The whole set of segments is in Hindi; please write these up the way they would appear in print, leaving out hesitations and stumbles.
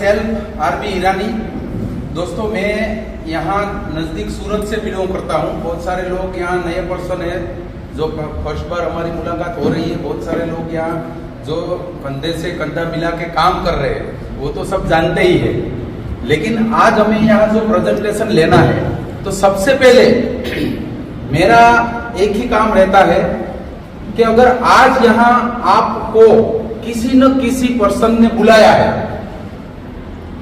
सेल्फ आरबी ईरानी। दोस्तों, मैं यहाँ नज़दीक सूरत से बिलोंग करता हूँ। बहुत सारे लोग यहाँ नए पर्सन है जो फर्स्ट बार हमारी मुलाकात हो रही है। बहुत सारे लोग यहाँ जो कंधे से कंधा मिला के काम कर रहे हैं वो तो सब जानते ही है, लेकिन आज हमें यहाँ जो प्रेजेंटेशन लेना है तो सबसे पहले मेरा एक ही काम रहता है कि अगर आज यहाँ आपको किसी न किसी पर्सन ने बुलाया है,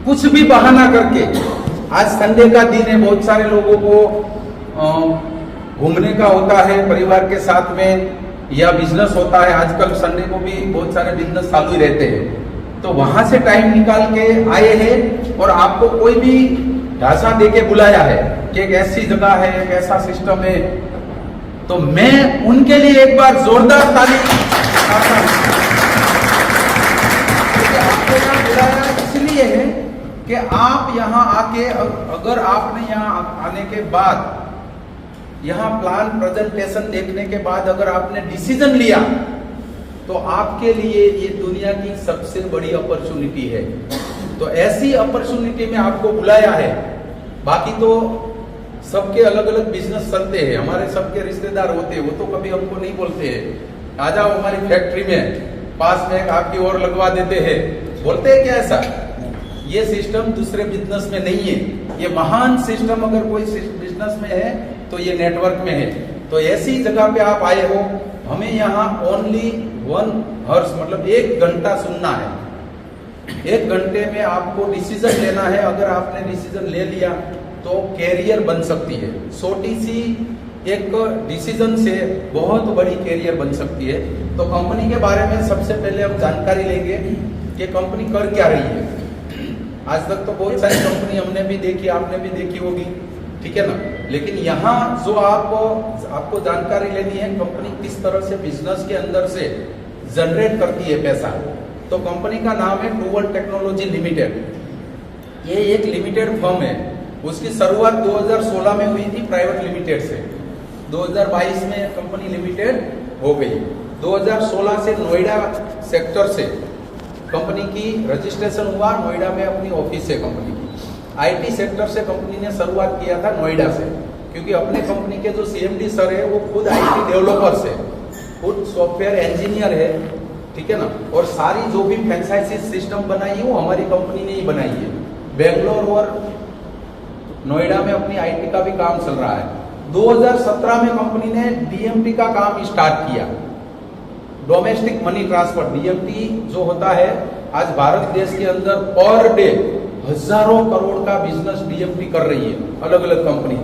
कुछ भी बहाना करके, आज संडे का दिन है, बहुत सारे लोगों को घूमने का होता है परिवार के साथ में, या बिजनेस होता है, आजकल संडे को भी बहुत सारे बिजनेस चालू ही रहते हैं, तो वहां से टाइम निकाल के आए हैं और आपको कोई भी ढांचा देके बुलाया है कि एक ऐसी जगह है, एक ऐसा सिस्टम है, तो मैं उनके लिए एक बार जोरदार ताली चाहता हूं। आपको यहाँ बुलाया इसलिए है कि आप यहाँ आके, अगर आपने यहाँ आने के बाद, यहाँ प्लान प्रेजेंटेशन देखने के बाद अगर आपने डिसीजन लिया तो आपके लिए ये दुनिया की सबसे बड़ी अपॉर्चुनिटी है। तो ऐसी अपॉर्चुनिटी में आपको बुलाया है। बाकी तो सबके अलग अलग बिजनेस चलते हैं, हमारे सबके रिश्तेदार होते हैं, वो तो कभी हमको नहीं बोलते हैं आ जाओ हमारी फैक्ट्री में, पास में आपकी और लगवा देते हैं, बोलते हैं क्या ऐसा? ये सिस्टम दूसरे बिजनेस में नहीं है। ये महान सिस्टम अगर कोई बिजनेस में है तो ये नेटवर्क में है। तो ऐसी जगह पे आप आए हो, हमें यहाँ ओनली 1 हॉर्स मतलब 1 घंटा सुनना है। 1 घंटे में आपको डिसीजन लेना है। अगर आपने डिसीजन ले लिया तो कैरियर बन सकती है। छोटी सी एक डिसीजन से बहुत बड़ी कैरियर बन सकती है। तो कंपनी के बारे में सबसे पहले हम जानकारी लेंगे कि कंपनी कर क्या रही है। आज तक तो बहुत सारी कंपनी हमने भी देखी, आपने भी देखी होगी, ठीक है ना, लेकिन यहाँ जो आपको जानकारी लेनी है कंपनी किस तरह से बिजनेस के अंदर से जनरेट करती है पैसा। तो कंपनी का नाम है ट्रू वर्ल्ड टेक्नोलॉजी लिमिटेड। ये एक लिमिटेड फर्म है। उसकी शुरुआत 2016 में हुई थी प्राइवेट लिमिटेड से। 2022 में कंपनी लिमिटेड हो गई। 2016 से नोएडा सेक्टर से कंपनी की रजिस्ट्रेशन हुआ। नोएडा में अपनी ऑफिस है कंपनी की। आईटी सेक्टर से कंपनी ने शुरुआत किया था नोएडा से, क्योंकि अपने कंपनी के जो सीएमडी सर है वो खुद आईटी डेवलपर्स है, खुद सॉफ्टवेयर इंजीनियर है, ठीक है ना, और सारी जो भी फ्रेंचाइजी सिस्टम बनाई है वो हमारी कंपनी ने ही बनाई है। बेंगलोर और नोएडा में अपनी आईटी का भी काम चल रहा है। 2017 में कंपनी ने डीएमटी का काम स्टार्ट किया, डोमेस्टिक मनी ट्रांसफर। डीएमटी जो होता है, आज भारत देश के अंदर पर डे हजारों करोड़ का बिजनेस डीएमटी कर रही है, अलग अलग कंपनी,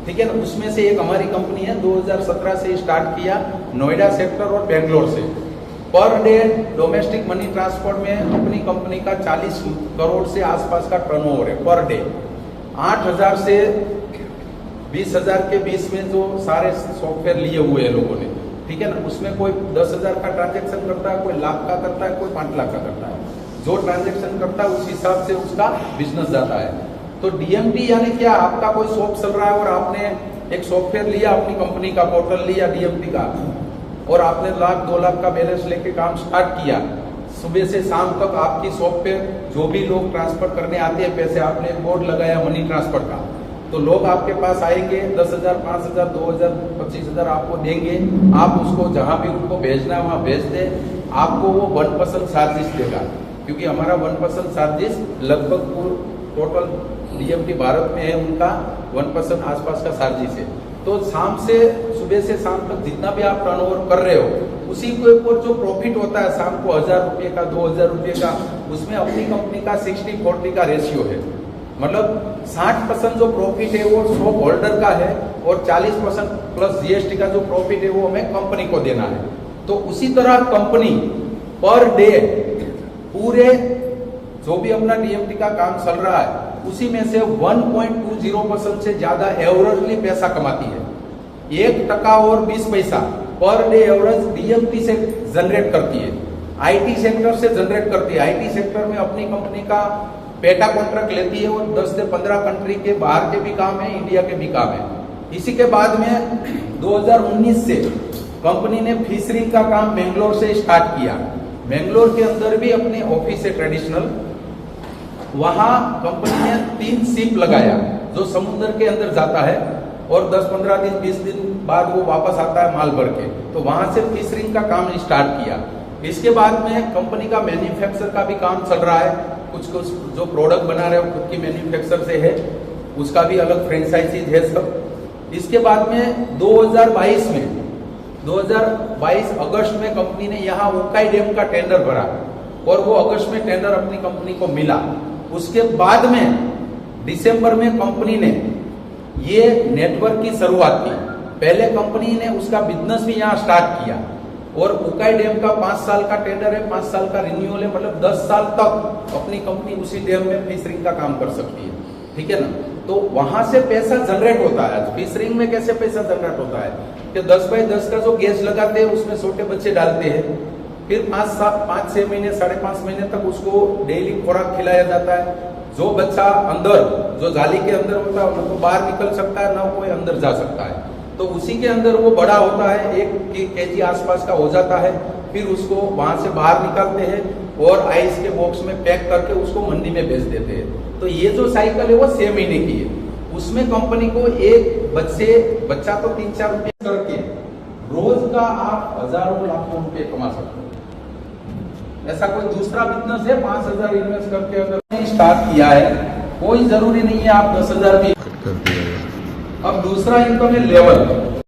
ठीक है ना। उसमें से एक हमारी कंपनी है, 2017 से स्टार्ट किया नोएडा सेक्टर और बेंगलोर से। Per day domestic money transfer में अपनी कंपनी का 40 करोड़ से आसपास का टर्नओवर है पर डे। 8,000 से 20,000 के बीच में जो सारे सॉफ्टवेयर लिए हुए हैं लोगों ने, ठीक है ना, उसमें कोई 10,000 का ट्रांजेक्शन करता है, कोई लाख का करता है, कोई 5 लाख का करता है। जो ट्रांजेक्शन करता है उस हिसाब से उसका बिजनेस जाता है। तो डीएमटी यानी क्या, आपका कोई शॉप चल रहा है और आपने एक सॉफ्टवेयर लिया, अपनी कंपनी का पोर्टल लिया डीएमटी का, और आपने 1 लाख 2 लाख का बैलेंस लेके काम स्टार्ट किया। सुबह से शाम तक आपकी शॉप पे जो भी लोग ट्रांसफर करने आते हैं पैसे, आपने बोर्ड लगाया मनी ट्रांसफर का, तो लोग आपके पास आएंगे, 10,000 5,000 2,000 25,000 आपको देंगे। आप उसको जहां भी उनको भेजना है वहां भेज दे, आपको वो 1% चार्जेस देगा, क्योंकि हमारा 1% चार्जेस लगभग टोटल डीएमटी भारत में है उनका 1% आसपास का चार्जेस है। तो शाम से सुबह से शाम तक जितना भी आप टर्नओवर कर रहे हो, उसी के ऊपर जो प्रॉफिट होता है शाम को 1,000 रुपये का 2,000 रुपये का, उसमें अपनी कंपनी का 60-40 का रेशियो है। मतलब 60% जो प्रॉफिट है वो शॉप होल्डर का है और 40% प्लस जीएसटी का जो प्रॉफिट है वो हमें कंपनी को देना है। तो उसी तरह कंपनी पर डे पूरे जो भी अपना डीएमटी का काम चल रहा है उसी में से 1.20% से ज्यादा एवरेजली पैसा कमाती है। 1% और 20 पैसा पर डे एवरेज डीएमटी से जनरेट करती है, आईटी सेक्टर से जनरेट करती है। आईटी सेक्टर में अपनी कंपनी का पेटा कॉन्ट्रैक्ट लेती है और 10 से 15 कंट्री के बाहर के भी काम है, इंडिया के भी काम है। इसी के बाद में 2019 से कंपनी ने फिशरी का काम बेंगलोर से स्टार्ट किया। बेंगलोर के अंदर भी अपने ऑफिस है ट्रेडिशनल, वहां कंपनी ने 3 शिप लगाया जो समुद्र के अंदर जाता है और 10-15 दिन 20 दिन बाद वो वापस आता है माल भर के। तो वहां से फिशरिंग का काम स्टार्ट किया। इसके बाद में कंपनी का मैन्युफैक्चर का भी काम चल रहा है। कुछ कुछ जो प्रोडक्ट बना रहे हो खुद की मैन्युफैक्चर से है, उसका भी अलग फ्रेंचाइजीज है सब। इसके बाद में 2022 अगस्त में कंपनी ने यहाँ उकाई डैम का टेंडर भरा और वो अगस्त में टेंडर अपनी कंपनी को मिला। उसके बाद में दिसंबर में कंपनी ने ये नेटवर्क की शुरुआत की। पहले कंपनी ने उसका बिजनेस भी यहाँ स्टार्ट किया और उकाई डैम का 5 साल का टेंडर है, 5 साल का रिन्यूअल है, मतलब 10 साल तक अपनी कंपनी उसी डैम में फिशरिंग का काम कर सकती है। ठीक है ना। तो वहां से पैसा जनरेट होता है। फिशरिंग में कैसे पैसा जनरेट होता है कि 10 बाई 10 का जो गैस लगाते हैं उसमें छोटे बच्चे डालते हैं, फिर 5-6 महीने 5.5 महीने तक उसको डेली खुराक खिलाया जाता है। जो बच्चा अंदर जो जाली के अंदर होता है ना तो बाहर निकल सकता है ना कोई अंदर जा सकता है। तो उसी के अंदर वो बड़ा होता है, 1 केजी आसपास का हो जाता है। फिर उसको वहां से बाहर निकालते हैं और आइस के बॉक्स में पैक करके उसको मंडी में बेच देते हैं। तो ये जो साइकिल है वो 6 महीने की है। उसमें कंपनी को एक बच्चा तो 3-4 रुपये करके रोज का आप हजारों लाखों रुपए कमा सकते हो। ऐसा कोई दूसरा बिजनेस है 5,000 इन्वेस्ट करके अगर स्टार्ट किया है, कोई जरूरी नहीं है आप 10,000 भी। अब दूसरा इनकम है लेवल।